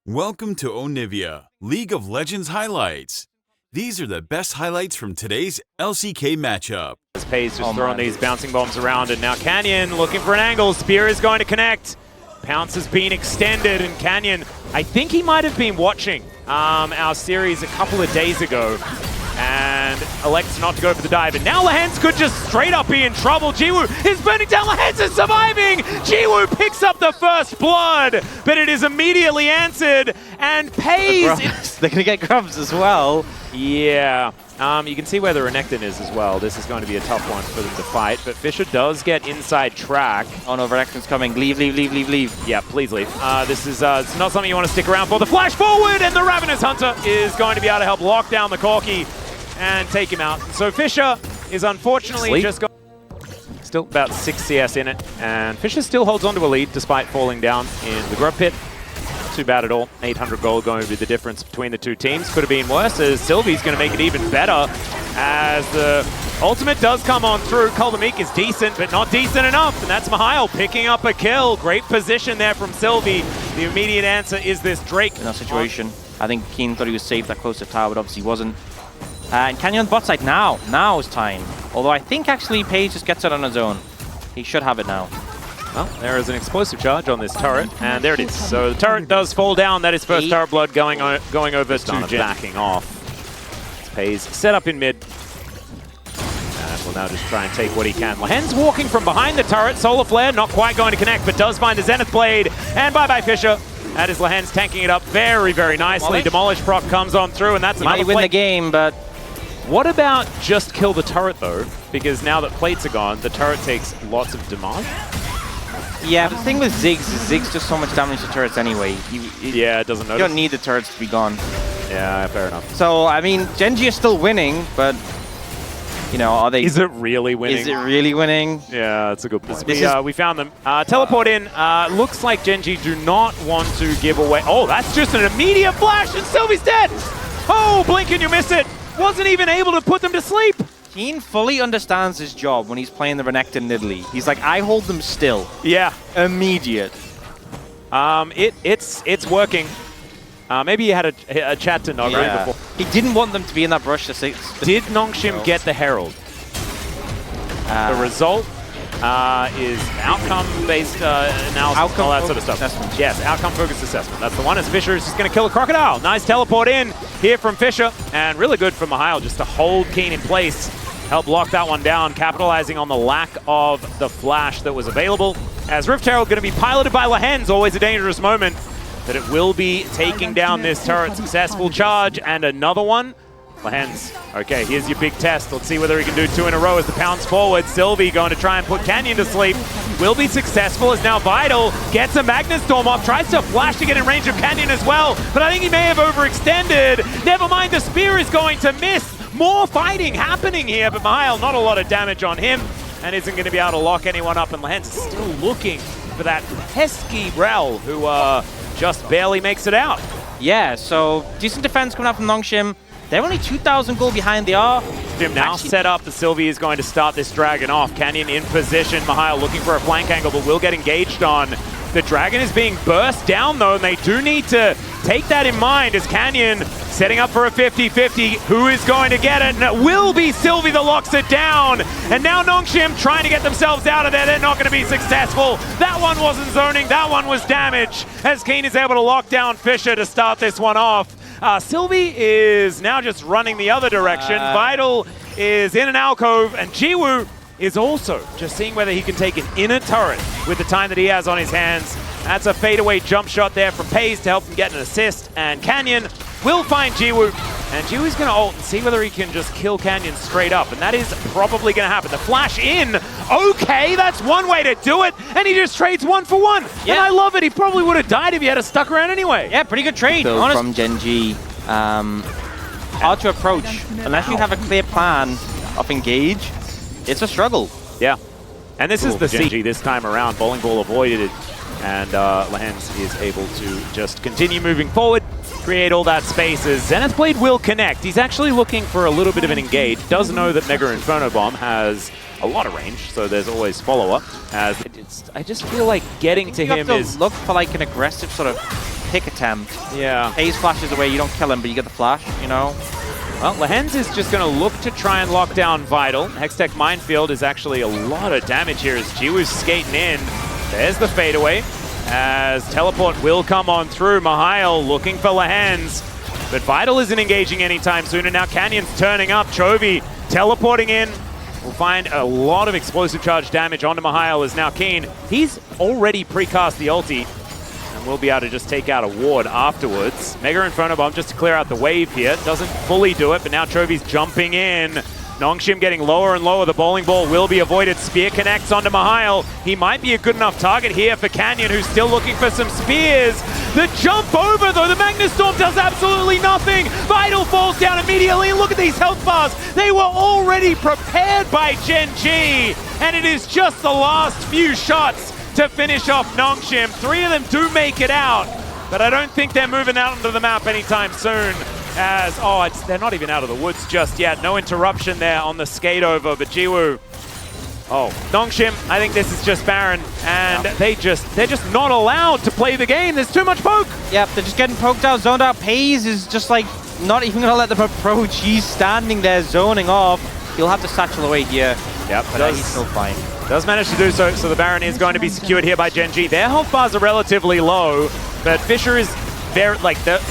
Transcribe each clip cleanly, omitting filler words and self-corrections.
Welcome to Onivia, League of Legends highlights. These are the best highlights from today's LCK matchup. As Pay's just throwing these bouncing bombs around, and now Canyon looking for an angle. Spear is going to connect. Pounce has been extended, and Canyon, I think he might have been watching our series a couple of days ago and elects not to go for the dive. And now Lahens could just straight up be in trouble. Jiwoo is burning down. Lahens is surviving. Jiwoo picks up the first blood, but it is immediately answered. And Pay's... They're going to get Grubs as well. Yeah. You can see where the Renekton is as well. This is going to be a tough one for them to fight, but Fisher does get inside track. Oh no, Renekton's coming. Leave, leave, leave, leave, leave. Yeah, please leave. This is it's not something you want to stick around for. The flash forward, and the Ravenous Hunter is going to be able to help lock down the Corki and take him out. So Fisher is unfortunately just got still about 6 CS in it, and Fisher still holds on to a lead despite falling down in the Grub Pit. Too bad at all. 800 gold going to be the difference between the two teams. Could have been worse, as Sylvie's going to make it even better as the ultimate does come on through. Kuldameek is decent, but not decent enough, and that's Mihail picking up a kill. Great position there from Sylvie. The immediate answer is this Drake. In that situation, I think Keen thought he was safe that close to tower, but obviously wasn't. And Canyon on bot side now. Now is time. Although I think actually Page just gets it on his own. He should have it now. Well, there is an explosive charge on this turret, and there it is. So the turret does fall down. That is first turret blood going over to Gen. Backing off. Pays set up in mid. And will now just try and take what he can. Lahens walking from behind the turret. Solar Flare not quite going to connect, but does find the Zenith Blade. And bye-bye Fisher. That is Lahens tanking it up very, very nicely. Demolish proc comes on through, and that's another might win the game, but... What about just kill the turret, though? Because now that plates are gone, the turret takes lots of demand. Yeah, the thing with Ziggs is Ziggs does so much damage to turrets anyway. Yeah, it doesn't notice. You don't need the turrets to be gone. Yeah, fair enough. So, I mean, Gen.G is still winning, but, you know, are they... Is it really winning? Is it really winning? Yeah, that's a good point. We found them. Teleport in. Looks like Gen.G do not want to give away... Oh, that's just an immediate flash, and Sylvie's dead! Oh, blink and you miss it! Wasn't even able to put them to sleep! Keen fully understands his job when he's playing the Renekton Nidalee. He's like, I hold them still. Yeah. Immediate. It's working. Maybe he had a chat to Nogari before. He didn't want them to be in that brush to 6. Did Nongshim get the Herald? The result is outcome-based analysis, all that sort of stuff. Assessment. Yes, outcome-focused assessment. That's the one, as Fisher is just going to kill a crocodile. Nice teleport in here from Fisher, and really good from Mihail just to hold Keen in place, help lock that one down, capitalizing on the lack of the flash that was available. As Rift Herald going to be piloted by Lahens, always a dangerous moment, but it will be taking down this turret. Successful charge, and another one. Lahens, okay, here's your big test. Let's see whether he can do 2 in a row as the pounce forward. Sylvie going to try and put Canyon to sleep. Will be successful as now Vital gets a Magnet Storm off, tries to flash to get in range of Canyon as well, but I think he may have overextended. Never mind, the spear is going to miss. More fighting happening here, but Mihail, not a lot of damage on him, and isn't going to be able to lock anyone up, and Lahens is still looking for that pesky Rel, who just barely makes it out. Yeah, so decent defense coming out from Nongshim. They're only 2,000 gold behind. They are. Jim now set up. The Sylvie is going to start this dragon off. Canyon in position. Mihail looking for a flank angle, but will get engaged on. The dragon is being burst down, though, and they do need to take that in mind as Canyon setting up for a 50-50. Who is going to get it? And it will be Sylvie that locks it down. And now Nongshim trying to get themselves out of there. They're not going to be successful. That one wasn't zoning. That one was damage as Keen is able to lock down Fisher to start this one off. Sylvie is now just running the other direction. Vital is in an alcove, and Jiwoo is also just seeing whether he can take an inner turret with the time that he has on his hands. That's a fadeaway jump shot there from Pays to help him get an assist, and Canyon will find Jiwoo, and Jiwoo's going to ult and see whether he can just kill Canyon straight up, and that is probably going to happen. The flash in, okay, that's one way to do it, and he just trades 1 for 1. Yeah. And I love it. He probably would have died if he had stuck around anyway. Yeah, pretty good trade. From Gen.G. Hard to approach. Unless you have a clear plan of engage, it's a struggle. Yeah. And this is the Gen.G this time around. Bowling Ball avoided it, and Lahens is able to just continue moving forward, create all that space as Zenith Blade will connect. He's actually looking for a little bit of an engage. Does know that Mega Inferno Bomb has a lot of range, so there's always follow-up. As I just feel like getting to him is... look for like an aggressive sort of pick attempt. Yeah. Ace flashes away, you don't kill him, but you get the flash, you know? Well, Lehens is just going to look to try and lock down Vital. Hextech Minefield is actually a lot of damage here as Jiwoo's skating in. There's the fadeaway as Teleport will come on through. Mihail looking for Lehens, but Vital isn't engaging anytime soon, and now Canyon's turning up. Chovy teleporting in. We'll find a lot of explosive charge damage onto Mihail as now Keen. He's already precast the ulti. We'll be able to just take out a ward afterwards. Mega Inferno Bomb just to clear out the wave here. Doesn't fully do it, but now Chovy's jumping in. Nongshim getting lower and lower. The bowling ball will be avoided. Spear connects onto Mihail. He might be a good enough target here for Canyon, who's still looking for some spears. The jump over, though. The Magnus Storm does absolutely nothing. Vital falls down immediately. Look at these health bars. They were already prepared by Gen.G, and it is just the last few shots to finish off Nongshim. 3 of them do make it out, but I don't think they're moving out onto the map anytime soon. As, they're not even out of the woods just yet. No interruption there on the skate over, but Jiwoo. Nongshim, I think this is just Baron, and they're just not allowed to play the game. There's too much poke. Yep, they're just getting poked out, zoned out. Pays is just like not even gonna let them approach. He's standing there zoning off. He'll have to satchel away here. Yep, but he's still fine. Does manage to do so, so the Baron is going to be secured here by Gen.G. Their health bars are relatively low, but Fisher is very,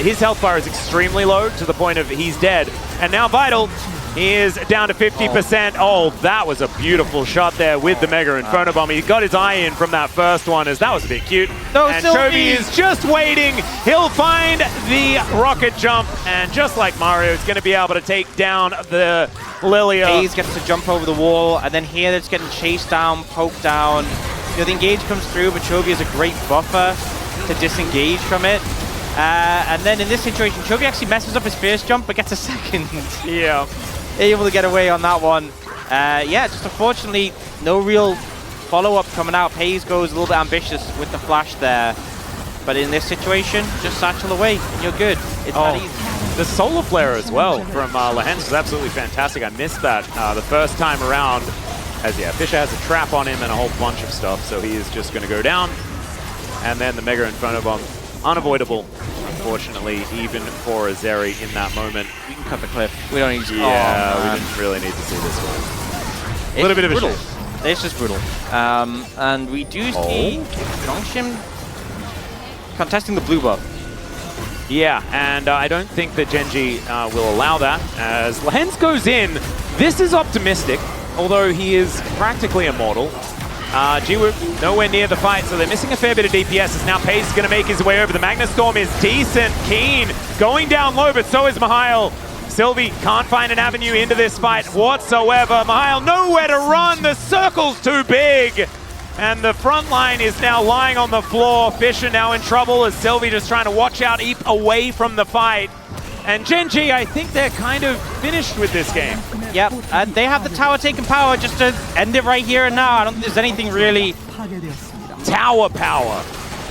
his health bar is extremely low to the point of he's dead. And now Vital is down to 50%. Oh, that was a beautiful shot there with the Mega Inferno Bomb. He got his eye in from that first one, as that was a bit cute. No, and Chovy is just waiting. He'll find the rocket jump, and just like Mario, is going to be able to take down the Lilia. Hayes gets to jump over the wall, and then here it's getting chased down, poked down. You know, the engage comes through, but Chovy is a great buffer to disengage from it. And then in this situation, Chovy actually messes up his first jump, but gets a second. Yeah. Able to get away on that one. Yeah, just unfortunately, no real follow-up coming out. Hayes goes a little bit ambitious with the flash there. But in this situation, just satchel away, and you're good. It's that easy. The solar flare as well from Lehens was absolutely fantastic. I missed that the first time around. As Fisher has a trap on him and a whole bunch of stuff, so he is just going to go down. And then the Mega Inferno Bomb, unavoidable, unfortunately, even for Azeri in that moment. We can cut the cliff. We don't need to. Yeah, we didn't really need to see this one. A little bit of a brutal. shame. It's just brutal. And we do see Nongshim contesting the blue buff. Yeah, and I don't think that Gen.G will allow that. As Lehens goes in, this is optimistic, although he is practically immortal. Jiwoo nowhere near the fight, so they're missing a fair bit of DPS as now Pace is going to make his way over. The Magnus Storm is decent. Keen going down low, but so is Mihail. Sylvie can't find an avenue into this fight whatsoever. Mihail nowhere to run. The circle's too big. And the front line is now lying on the floor. Fisher now in trouble as Sylvie just trying to watch out, Eep away from the fight. And Gen.G, I think they're kind of finished with this game. Yep, and they have the tower taking power just to end it right here and now. I don't think there's anything really... Tower power.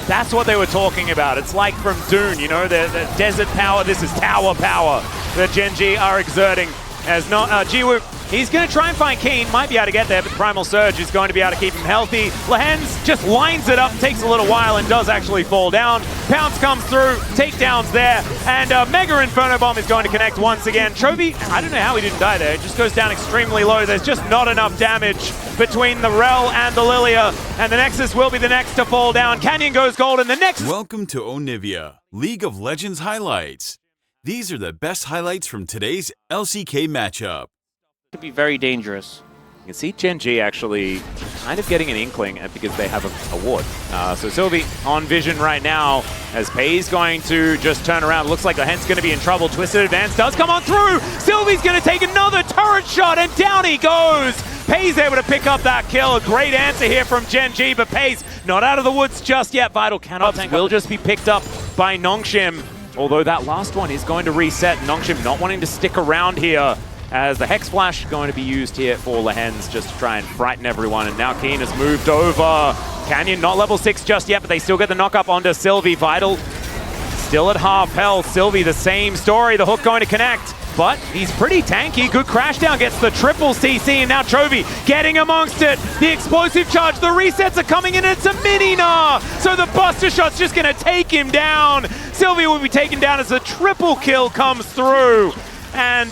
That's what they were talking about. It's like from Dune, you know, the desert power. This is tower power that Gen.G are exerting. As not Jiwoo, he's going to try and find Keen. Might be able to get there, but the Primal Surge is going to be able to keep him healthy. Lehens just lines it up, takes a little while, and does actually fall down. Pounce comes through, takedowns there, and Mega Inferno Bomb is going to connect once again. Chovy, I don't know how he didn't die there. It just goes down extremely low. There's just not enough damage between the Rel and the Lilia, and the Nexus will be the next to fall down. Canyon goes gold, and the Nexus... Welcome to Onivia, League of Legends highlights. These are the best highlights from today's LCK matchup. Could be very dangerous. You can see Gen.G actually kind of getting an inkling because they have a ward. So Sylvie on vision right now as Pay's going to just turn around. Looks like the Hent's going to be in trouble. Twisted Advance does come on through. Sylvie's going to take another turret shot and down he goes. Pay's able to pick up that kill. A great answer here from Gen.G, but Pay's not out of the woods just yet. Vital cannot will just be picked up by Nongshim. Although that last one is going to reset. Nongshim not wanting to stick around here as the Hex Flash going to be used here for Lehens just to try and frighten everyone. And now Keen has moved over. Canyon not level 6 just yet, but they still get the knock up onto Sylvie. Vital still at half health. Sylvie the same story. The hook going to connect. but he's pretty tanky. Good crash down, gets the triple CC, and now Chovy getting amongst it. The explosive charge, the resets are coming in, and it's a mini-gnar! So the buster shot's just gonna take him down. Sylvia will be taken down as a triple kill comes through. And,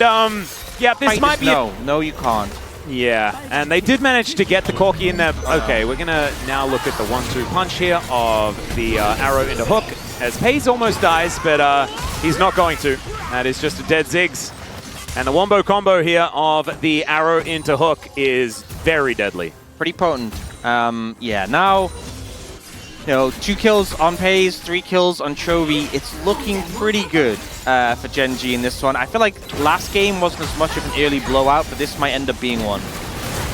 yeah, this might be... No, you can't. Yeah, and they did manage to get the Corki in there. Okay, we're gonna now look at the 1-2 punch here of the arrow into hook, as PIA almost dies, but he's not going to. That is just a dead Ziggs. And the wombo combo here of the arrow into hook is very deadly. Pretty potent. Yeah, now, 2 kills on PIA, 3 kills on Chovy. It's looking pretty good for Gen.G in this one. I feel like last game wasn't as much of an early blowout, but this might end up being one.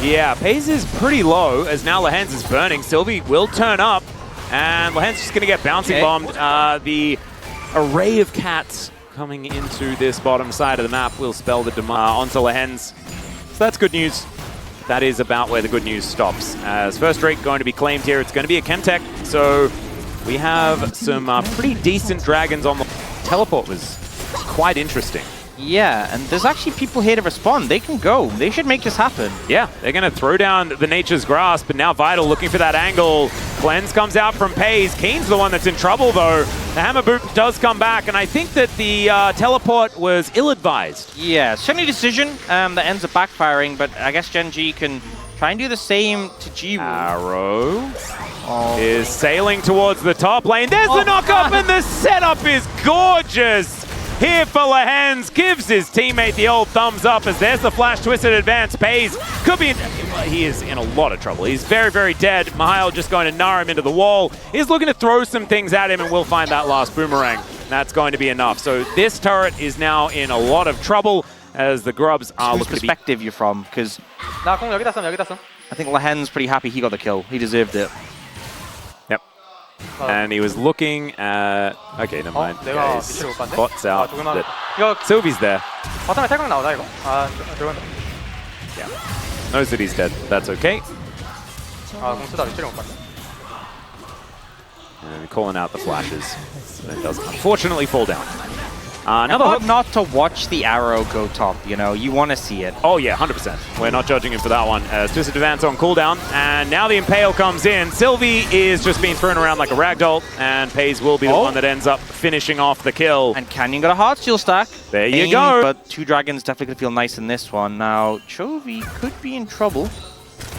Yeah, PIA is pretty low, as now Lehens is burning. Sylvie will turn up, and Lehens just going to get bouncing bombed. The array of cats coming into this bottom side of the map will spell the demand onto Lehens. So that's good news. That is about where the good news stops. As first rate going to be claimed here, it's going to be a Chemtech. So we have some pretty decent dragons on the teleport. Was quite interesting. Yeah, and there's actually people here to respond. They can go. They should make this happen. Yeah, they're going to throw down the Nature's Grasp, but now Vital looking for that angle. Cleanse comes out from PIA. Keen's the one that's in trouble, though. The Hammer Boot does come back, and I think that the teleport was ill-advised. Yeah, certainly a decision that ends up backfiring, but I guess Gen.G can try and do the same to G. Arrow is sailing towards the top lane. There's the knock-up, and the setup is gorgeous. Here for Lehens, gives his teammate the old thumbs up as there's the flash twisted advance. PIA could be he is in a lot of trouble. He's very, very dead. Mihail just going to gnar him into the wall. He's looking to throw some things at him, and we'll find that last boomerang. That's going to be enough. So this turret is now in a lot of trouble as the Grubs are looking Whose perspective you're from, because I think Lehens pretty happy he got the kill. He deserved it. Yep. And he was looking at... Okay, never mind. Guys, bots out. Sylvie's there. Yeah. Knows that he's dead. That's okay. And calling out the flashes. So it does unfortunately fall down. Another hook. Not to watch the arrow go top, you want to see it. Oh yeah, 100%. We're not judging him for that one. Twisted advance on cooldown, and now the Impale comes in. Sylvie is just being thrown around like a ragdoll, and PIA will be the one that ends up finishing off the kill. And Canyon got a hard steel stack. There you go. But 2 dragons definitely going to feel nice in this one. Now, Chovy could be in trouble.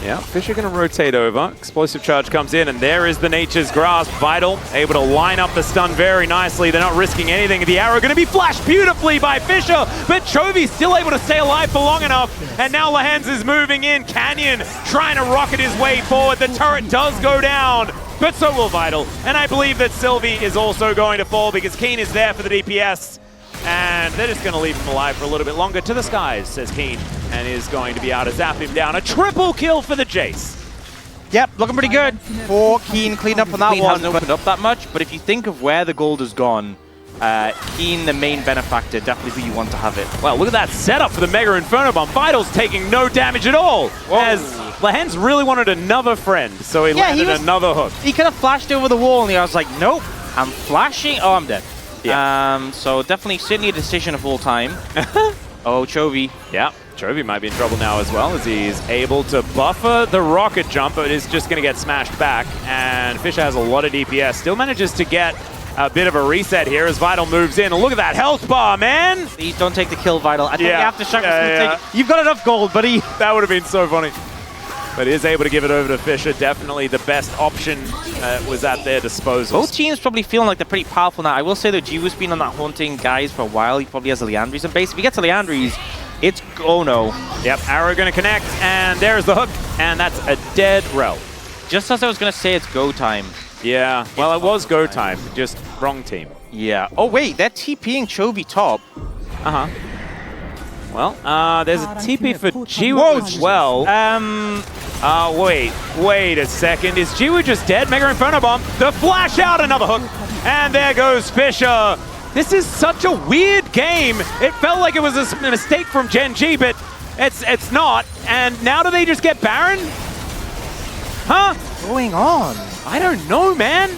Yeah, Fish are going to rotate over. Explosive charge comes in, and there is the Nature's Grasp. Vital able to line up the stun very nicely. They're not risking anything. The arrow going to be flashed beautifully by Fisher, but Chovy's still able to stay alive for long enough. And now Lehens is moving in. Canyon trying to rocket his way forward. The turret does go down, but so will Vital. And I believe that Sylvie is also going to fall because Keen is there for the DPS. And they're just going to leave him alive for a little bit longer. To the skies, says Keen, and is going to be able to zap him down. A triple kill for the Jace. Yep, looking pretty good. 4 Keen cleaned up on that one. Hasn't opened up that much, but if you think of where the gold has gone, Keen, the main benefactor, definitely who you want to have it. Well, look at that setup for the Mega Inferno Bomb. Vital's taking no damage at all. Whoa. As Lehens really wanted another friend, so he landed another hook. He could have flashed over the wall, and I was like, nope, I'm flashing. Oh, I'm dead. Yeah. So definitely certainly a decision of all time. Oh, Chovy. Yeah, Chovy might be in trouble now as well, as he's able to buffer the rocket jump, but is just going to get smashed back. And Fisher has a lot of DPS. Still manages to get a bit of a reset here as Vital moves in. And look at that health bar, man! Please don't take the kill, Vital. I think you have to shut You've got enough gold, buddy. That would have been so funny. But is able to give it over to Fisher. Definitely the best option was at their disposal. Both teams probably feeling like they're pretty powerful now. I will say that Jiwoo's been on that haunting guys for a while. He probably has a Leandries in base. If he gets a Leandries, it's oh no. Yep, arrow going to connect, and there's the hook, and that's a dead rel. Just as I was going to say, it's go time. Yeah, well, it was go time, just wrong team. Yeah. Oh wait, they're TPing Chovy top. Uh-huh. Well, there's a TP for Jiwoo as well. Wait a second. Is Jiwoo just dead? Mega Inferno Bomb. The flash out, another hook. And there goes Fisher. This is such a weird game. It felt like it was a mistake from Gen.G, but it's not. And now do they just get Baron? Huh? What's going on? I don't know, man.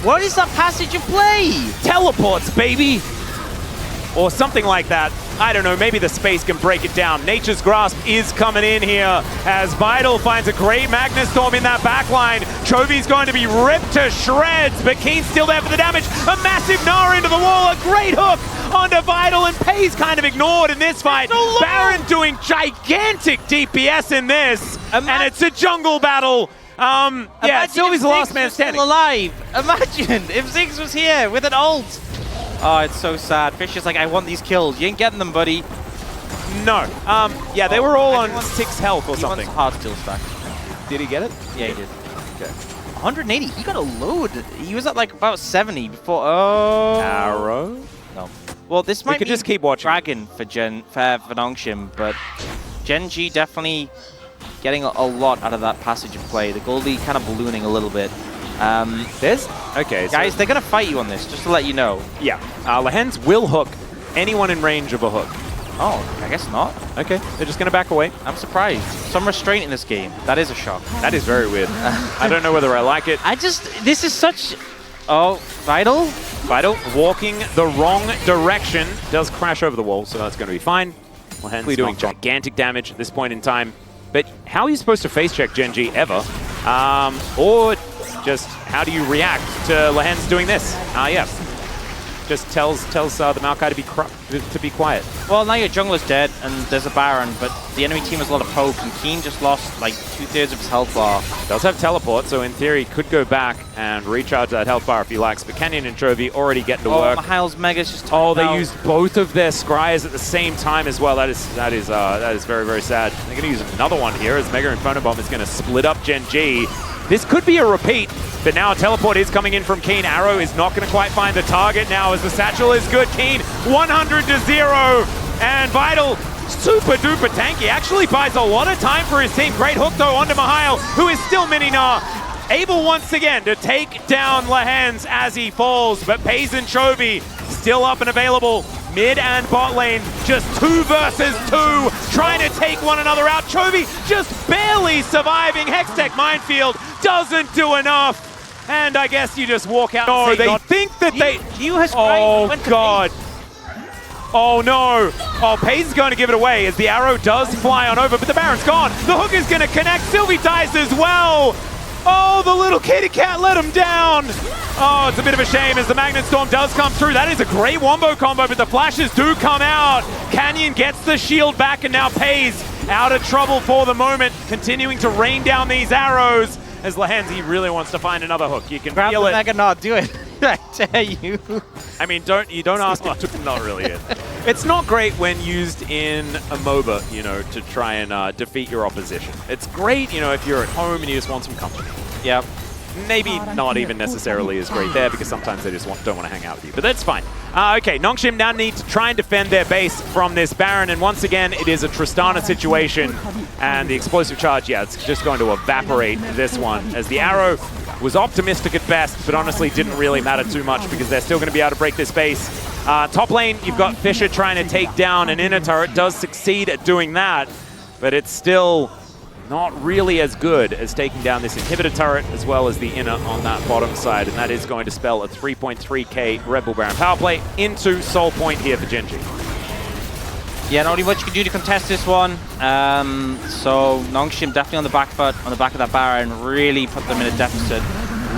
What is that passage of play? Teleports, baby. Or something like that. I don't know, maybe the space can break it down. Nature's Grasp is coming in here as Vital finds a great Magnus Storm in that backline. Chovy's going to be ripped to shreds, but Keen's still there for the damage. A massive Nara into the wall, a great hook onto Vital, and Pay's kind of ignored in this fight. Baron doing gigantic DPS in this, and it's a jungle battle. Yeah, Sylvie's the last man standing. Still alive. Imagine if Ziggs was here with an ult. Oh, it's so sad. Fish is like, I want these kills. You ain't getting them, buddy. No. Yeah, they were all on 6 health or something. He wants a hard steel stack. Did he get it? Yeah, he did. Okay. 180. He got a load. He was at like about 70 before. Oh. Arrow? No. Well, this might could just keep watching. Dragon for Nongshim, but Gen.G definitely getting a lot out of that passage of play. The Goldie kind of ballooning a little bit. Okay, guys, they're gonna fight you on this, just to let you know. Yeah, Lahens will hook anyone in range of a hook. Oh, I guess not. Okay, they're just gonna back away. I'm surprised. Some restraint in this game. That is a shock. That is very weird. I don't know whether I like it. This is such... Oh, Vital? Vital walking the wrong direction. Does crash over the wall, so that's gonna be fine. Lahens doing gigantic damage at this point in time. But how are you supposed to face check Gen.G ever? Or just how do you react to Lahens doing this? Yeah, just tells the Maokai to be quiet. Well, now your jungler's dead and there's a Baron, but the enemy team has a lot of poke, and Keen just lost like 2/3 of his health bar. Does have teleport, so in theory could go back and recharge that health bar if he likes. But Canyon and Chovy already getting to work. Mihail's Mega's just they used both of their scryers at the same time as well. That is very, very sad. They're going to use another one here as Mega Inferno Bomb is going to split up Gen.G. This could be a repeat, but now a teleport is coming in from Keen. Arrow is not going to quite find the target now as the satchel is good. Keen 100-0, and Vital super duper tanky. Actually buys a lot of time for his team. Great hook though onto Mihail, who is still mini-Gnar. Able once again to take down Lahens as he falls, but Pays and Chovy still up and available. Mid and bot lane, just 2 versus 2, trying to take one another out. Chovy just barely surviving. Hextech Minefield doesn't do enough. And I guess you just walk out and say, they think that Oh, God. Oh, no. Oh, Pays is going to give it away as the arrow does fly on over, but the Baron's gone. The hook is going to connect. Sylvie dies as well. Oh, the little kitty cat let him down. Oh, it's a bit of a shame as the Magnet Storm does come through. That is a great wombo combo, but the flashes do come out. Canyon gets the shield back, and now Pays out of trouble for the moment, continuing to rain down these arrows as Lahens, he really wants to find another hook. You can feel it. Mega Gnar, do it. I dare you. I mean, don't ask him to, not really it. It's not great when used in a MOBA, you know, to try and defeat your opposition. It's great, you know, if you're at home and you just want some company. Yeah. Maybe not even necessarily as great there because sometimes they just don't want to hang out with you, but that's fine. Okay, Nongshim now need to try and defend their base from this Baron, and once again, it is a Tristana situation, and the explosive charge, yeah, it's just going to evaporate this one, as the arrow was optimistic at best, but honestly didn't really matter too much because they're still going to be able to break this base. Top lane, you've got Fisher trying to take down an inner turret, does succeed at doing that, but it's still not really as good as taking down this inhibitor turret as well as the inner on that bottom side, and that is going to spell a 3.3k Red Bull Baron power play into Soul Point here for Gen.G. Yeah, not really much you can do to contest this one. So Nongshim definitely on the back foot, on the back of that Baron, really put them in a deficit.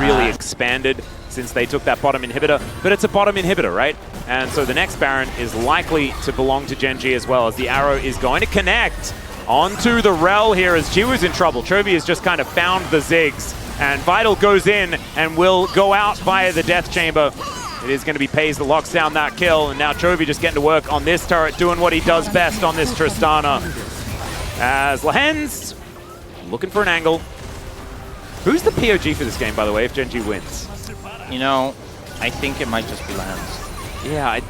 Really expanded since they took that bottom inhibitor, but it's a bottom inhibitor, right? And so the next Baron is likely to belong to Gen.G as well, as the arrow is going to connect onto the Rel here as Jiwoo's in trouble. Chovy has just kind of found the Ziggs, and Vital goes in and will go out via the Death Chamber. It is going to be Pays that locks down that kill, and now Chovy just getting to work on this turret, doing what he does best on this Tristana. As Lahens looking for an angle. Who's the POG for this game, by the way, if Gen.G wins? You know, I think it might just be Lahens. Yeah,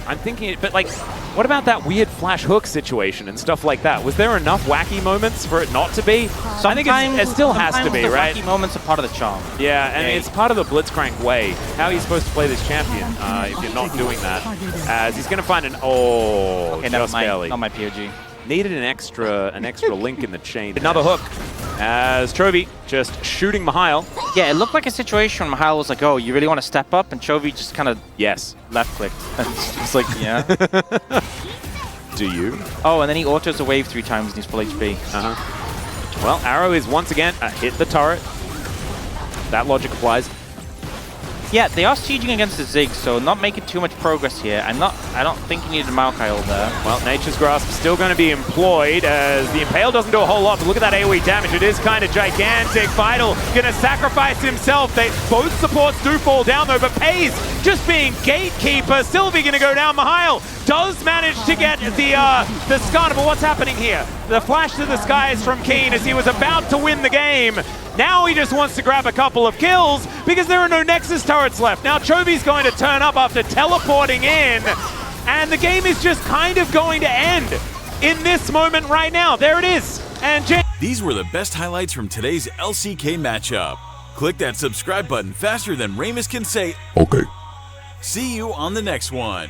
I'm thinking it, but like, what about that weird flash hook situation and stuff like that? Was there enough wacky moments for it not to be? I think it still has to be, right? Wacky moments are part of the charm. Yeah, and it's part of the Blitzcrank way. How are you supposed to play this champion if you're not doing that? As he's going to find an just barely. Not my POG. Needed an extra link in the chain. Another hook as Chovy just shooting Mihail. Yeah, it looked like a situation where Mihail was like, oh, you really want to step up? And Chovy just kind of left clicked. It's like, yeah. Do you? Oh, and then he autos a wave 3 times and he's full HP. Well, Arrow is once again hit the turret. That logic applies. Yeah, they are sieging against the Zig, so not making too much progress here. I don't think you need a Maokai ult there. Well, Nature's Grasp still going to be employed as the Impale doesn't do a whole lot, but look at that AoE damage. It is kind of gigantic. Vital going to sacrifice himself. Both supports do fall down though, but Pays just being gatekeeper. Sylvie going to go down. Mihail does manage to get the Skarner, but what's happening here? The flash to the skies from Keen as he was about to win the game. Now he just wants to grab a couple of kills because there are no Nexus turrets left. Now Chovy's going to turn up after teleporting in, and the game is just kind of going to end in this moment right now. There it is. And These were the best highlights from today's LCK matchup. Click that subscribe button faster than Ramus can say, Okay. see you on the next one.